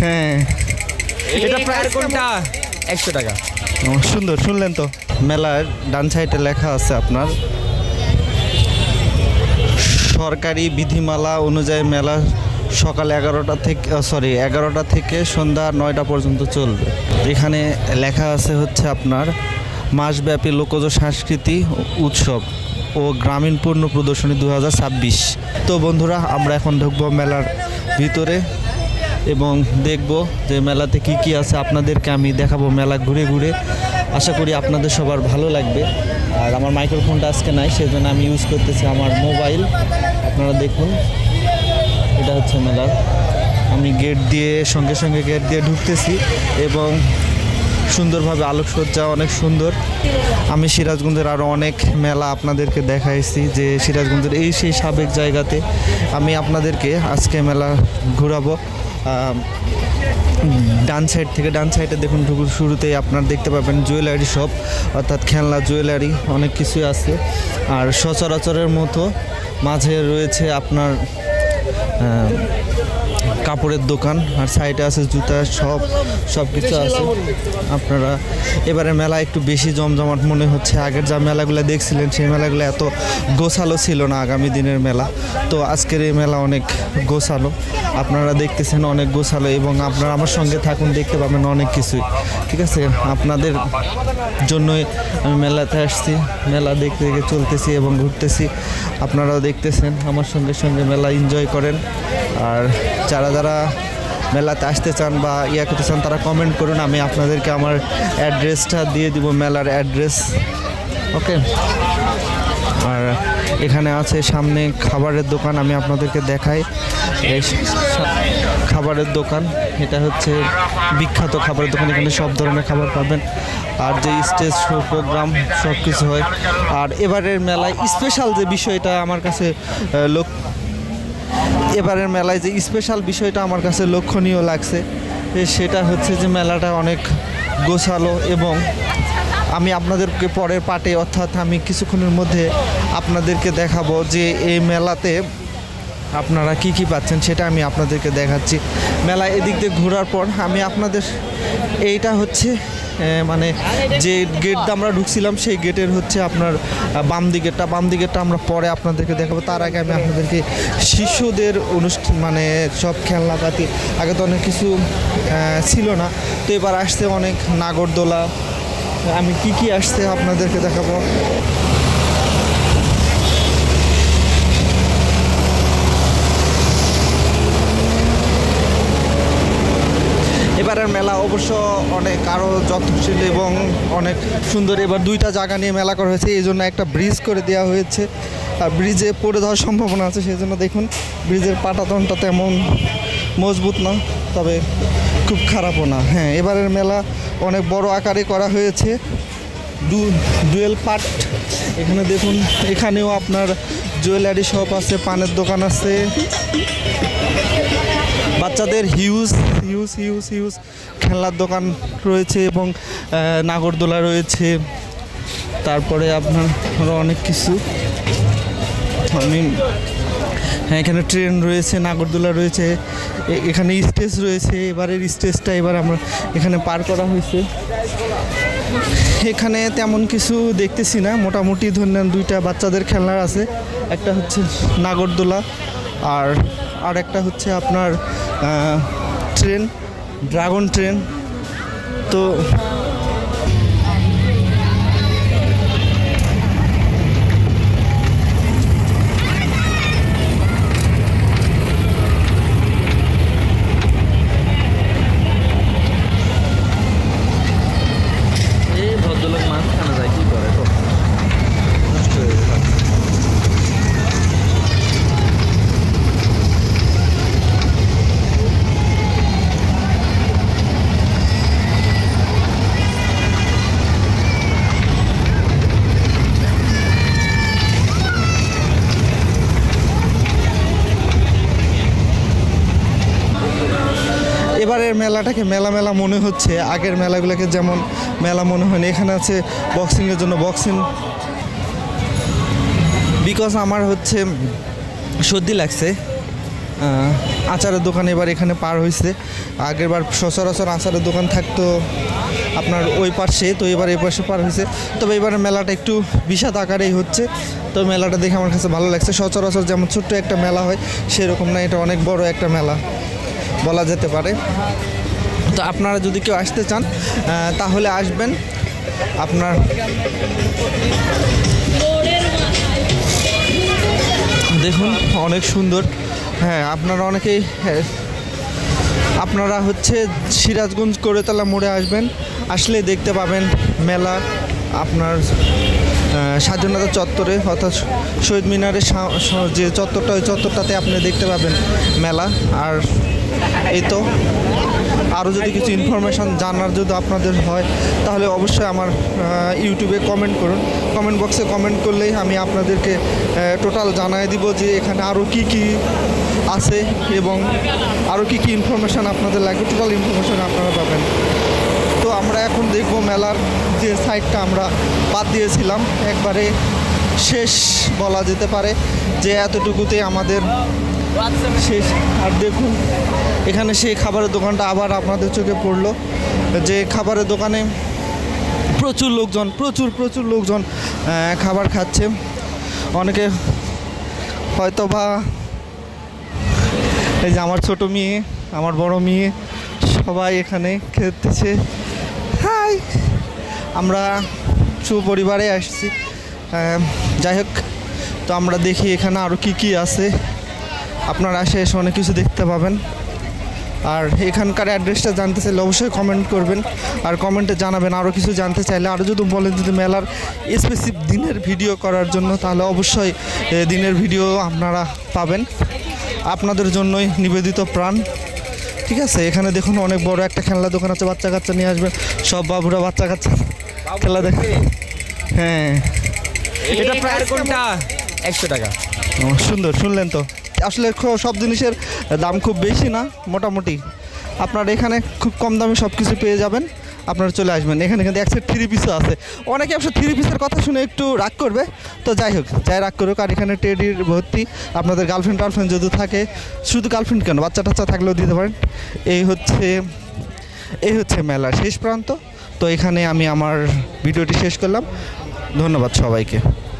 হ্যাঁ, এটা প্রাইস কোনটা? 100 টাকা। সুন্দর, শুনলেন তো। মেলার ডান সাইডে লেখা আছে আপনার সরকারি বিধিমালা অনুযায়ী মেলা সকাল 11টা থেকে সন্ধ্যা 9টা পর্যন্ত চলবে। এখানে লেখা আছে হচ্ছে আপনার মাসব্যাপী লোকজ সংস্কৃতি উৎসব ও গ্রামীণ পণ্য প্রদর্শনী 2026। তো বন্ধুরা, আমরা এখন ঢুকবো মেলার ভিতরে এবং দেখব যে মেলাতে কি কি আছে। আপনাদেরকে আমি দেখাবো মেলা ঘুরে ঘুরে। আশা করি আপনাদের সবার ভালো লাগবে। আর আমার মাইক্রোফোনটা আজকে নাই, সেজন্য আমি ইউজ করতেছি আমার মোবাইল। আপনারা দেখুন, এটা হচ্ছে মেলা। আমি সঙ্গে সঙ্গে গেট দিয়ে ঢুকতেছি এবং সুন্দরভাবে আলোকসজ্জা অনেক সুন্দর। আমি সিরাজগঞ্জের আরও অনেক মেলা আপনাদেরকে দেখাইছি, যে সিরাজগঞ্জের সেই সাবেক জায়গাতে আমি আপনাদেরকে আজকে মেলা ঘোরাবো। ডান সাইডে দেখুন, শুরুতেই আপনার দেখতে পাবেন জুয়েলারি শপ, অর্থাৎ খেলনা জুয়েলারি অনেক কিছুই আছে। আর সচরাচরের মতো মাঝে রয়েছে আপনার কাপড়ের দোকান, আর সাইডে আছে জুতা, সব কিছু আছে। আপনারা এবারে মেলা একটু বেশি জমজমাট মনে হচ্ছে। আগের যা মেলাগুলো দেখছিলেন সেই মেলাগুলো এত গোছালো ছিল না আগামী দিনের মেলা। তো আজকের এই মেলা অনেক গোছালো, আপনারা দেখতেছেন অনেক গোছালো। এবং আপনারা আমার সঙ্গে থাকুন, দেখতে পাবেন অনেক কিছুই। ঠিক আছে, আপনাদের জন্যই আমি মেলাতে আসছি। মেলা দেখতে দেখে চলতেছি এবং ঘুরতেছি। আপনারাও দেখতেছেন, আমার সঙ্গে সঙ্গে মেলা এনজয় করেন। আর যারা মেলাতে আসতে চান বা করতে চান, তারা কমেন্ট করুন, আমি আপনাদেরকে আমার অ্যাড্রেসটা দিয়ে দিব, মেলার অ্যাড্রেস। ওকে। আর এখানে আছে সামনে খাবারের দোকান, আমি আপনাদেরকে দেখাই। এই খাবারের দোকান, এটা হচ্ছে বিখ্যাত খাবারের দোকান। এখানে সব ধরনের খাবার পাবেন। আর যে স্টেজ শো প্রোগ্রাম সব কিছু হয়। আর এবারের মেলায় স্পেশাল যে বিষয়টা আমার কাছে এবারের মেলায় যে স্পেশাল বিষয়টা আমার কাছে লক্ষণীয় লাগছে, সেটা হচ্ছে যে মেলাটা অনেক গোছালো। এবং আমি আপনাদেরকে পরের পার্টে, অর্থাৎ আমি কিছুক্ষণের মধ্যে আপনাদেরকে দেখাবো যে এই মেলাতে আপনারা কি কি পাচ্ছেন, সেটা আমি আপনাদেরকে দেখাচ্ছি। মেলা এদিক দিয়ে ঘোরার পর আমি আপনাদের, এইটা হচ্ছে মানে যে গেট দিয়ে আমরা ঢুকছিলাম, সেই গেটের হচ্ছে আপনার বাম দিকেরটা আমরা পরে আপনাদেরকে দেখাবো। তার আগে আমি আপনাদেরকে শিশুদের অনুষ্ঠান, মানে সব খেলনাপাতি, আগে তো অনেক কিছু ছিল না, তো এবার আসছে অনেক নাগরদোলা। আমি কি আসছে আপনাদেরকে দেখাবো। এবারের মেলা অবশ্য অনেক আরও যত্নশীল এবং অনেক সুন্দর। এবার 2টা জায়গা নিয়ে মেলা করা হয়েছে, এই জন্য একটা ব্রিজ করে দেওয়া হয়েছে। আর ব্রিজে পড়ে যাওয়ার সম্ভাবনা আছে, সেই জন্য দেখুন ব্রিজের পাটাতনটা তেমন মজবুত না, তবে খুব খারাপও না। হ্যাঁ, এবারের মেলা অনেক বড় আকারে করা হয়েছে, ডুয়েল পার্ট। এখানে দেখুন, এখানেও আপনার জুয়েলারি শপ আছে, পানের দোকান আছে, বাচ্চাদের হিউজ খেলনার দোকান রয়েছে এবং নাগরদোলা রয়েছে। তারপরে আপনার আরও অনেক কিছু, হ্যাঁ, এখানে ট্রেন রয়েছে, নাগরদোলা রয়েছে, এখানে স্টেজ রয়েছে। এবারের স্টেজটা আমরা এখানে পার করা হয়েছে। এখানে তেমন কিছু দেখতেছি না, মোটামুটি ধরুন 2টা বাচ্চাদের খেলনার আছে, একটা হচ্ছে নাগরদোলা আর একটা হচ্ছে আপনার ট্রেন, ড্রাগন ট্রেন। তো এই ভদ্রলোক মাছ খানা যায় কি করে, তো নষ্ট হয়ে যায়। এবারের মেলাটাকে মেলা মনে হচ্ছে, আগের মেলাগুলোকে যেমন মেলা মনে হয় না। এখানে আছে বক্সিংয়ের জন্য বক্সিং, বিকজ আমার হচ্ছে সর্দি লাগছে। আচারের দোকান এবার এখানে পার হয়েছে। আগেরবার সচরাচর আচারের দোকান থাকতো আপনার ওই পাশে, তো এবার এই পাশে পার হয়েছে। তবে এবারে মেলাটা একটু বিশাল আকারেই হচ্ছে, তো মেলাটা দেখে আমার কাছে ভালো লাগছে। সচরাচর যেমন ছোট্ট একটা মেলা হয় সেরকম না, এটা অনেক বড় একটা মেলা বলা যেতে পারে। তো আপনারা যদি কেউ আসতে চান তাহলে আসবেন। আপনার দেখুন অনেক সুন্দর। হ্যাঁ, আপনারা অনেকেই আপনারা হচ্ছে সিরাজগঞ্জ করেতলা মোড়ে আসবেন, আসলে দেখতে পাবেন মেলা আপনার স্বাধীনতা চত্বরে, অর্থাৎ শহীদ মিনারের যে চত্বরটা, ওই চত্বরটাতে আপনি দেখতে পাবেন মেলা। আর এই তো আরও যদি কিছু ইনফরমেশান জানার যদি আপনাদের হয় তাহলে অবশ্যই আমার ইউটিউবে কমেন্ট করুন। কমেন্ট বক্সে কমেন্ট করলেই আমি আপনাদেরকে টোটাল জানাই দিব যে এখানে আরও কি কি আছে এবং আরও কি কি ইনফরমেশান আপনাদের লাগবে, টোটাল ইনফরমেশান আপনারা পাবেন। তো আমরা এখন দেখব মেলার যে সাইডটা আমরা বাদ দিয়েছিলাম, একবারে শেষ বলা যেতে পারে যে এতটুকুতে আমাদের শেষ। আর দেখুন এখানে সেই খাবারের দোকানটা আবার আপনাদের চোখে পড়লো, যে খাবারের দোকানে প্রচুর লোকজন, প্রচুর লোকজন খাবার খাচ্ছে। অনেকে হয়তো বা এই যে আমার ছোট মেয়ে, আমার বড় মেয়ে, সবাই এখানে খেতেছে। হাই, আমরা সুপরিবারে আসছি। যাই হোক, তো আমরা দেখি এখানে আরও কি কি আছে। আপনারা এসে অনেক কিছু দেখতে পাবেন। আর এখানকার অ্যাড্রেসটা জানতে চাইলে অবশ্যই কমেন্ট করবেন, আর কমেন্টে জানাবেন। আরও কিছু জানতে চাইলে আরও যদি বলেন যদি মেলার স্পেসিফিক দিনের ভিডিও করার জন্য, তাহলে অবশ্যই দিনের ভিডিও আপনারা পাবেন। আপনাদের জন্যই নিবেদিত প্রাণ। ঠিক আছে, এখানে দেখুন অনেক বড় একটা খেলনা দোকান আছে, বাচ্চা কাচ্চা নিয়ে আসবেন, সব বাবুরা বাচ্চা কাচ্চা খেলা দেখে। হ্যাঁ, এটা প্রাইস কোনটা? 100 টাকা। সুন্দর, শুনলেন তো। আসলে সব জিনিসের দাম খুব বেশি না, মোটামুটি আপনারা এখানে খুব কম দামে সব কিছু পেয়ে যাবেন। আপনারা চলে আসবেন এখানে। কিন্তু এক সেট 3 পিসও আছে। অনেকে অবশ্য 3 পিসের কথা শুনে একটু রাগ করবে, তো যাই হোক, যাই রাগ করুক। আর এখানে টেডির ভর্তি, আপনাদের গার্লফ্রেন্ড যদি থাকে, শুধু গার্লফ্রেন্ড কেন, বাচ্চা টাচ্চা থাকলেও দিতে পারেন। এই হচ্ছে মেলার শেষ প্রান্ত। তো এখানে আমি আমার ভিডিওটি শেষ করলাম। ধন্যবাদ সবাইকে।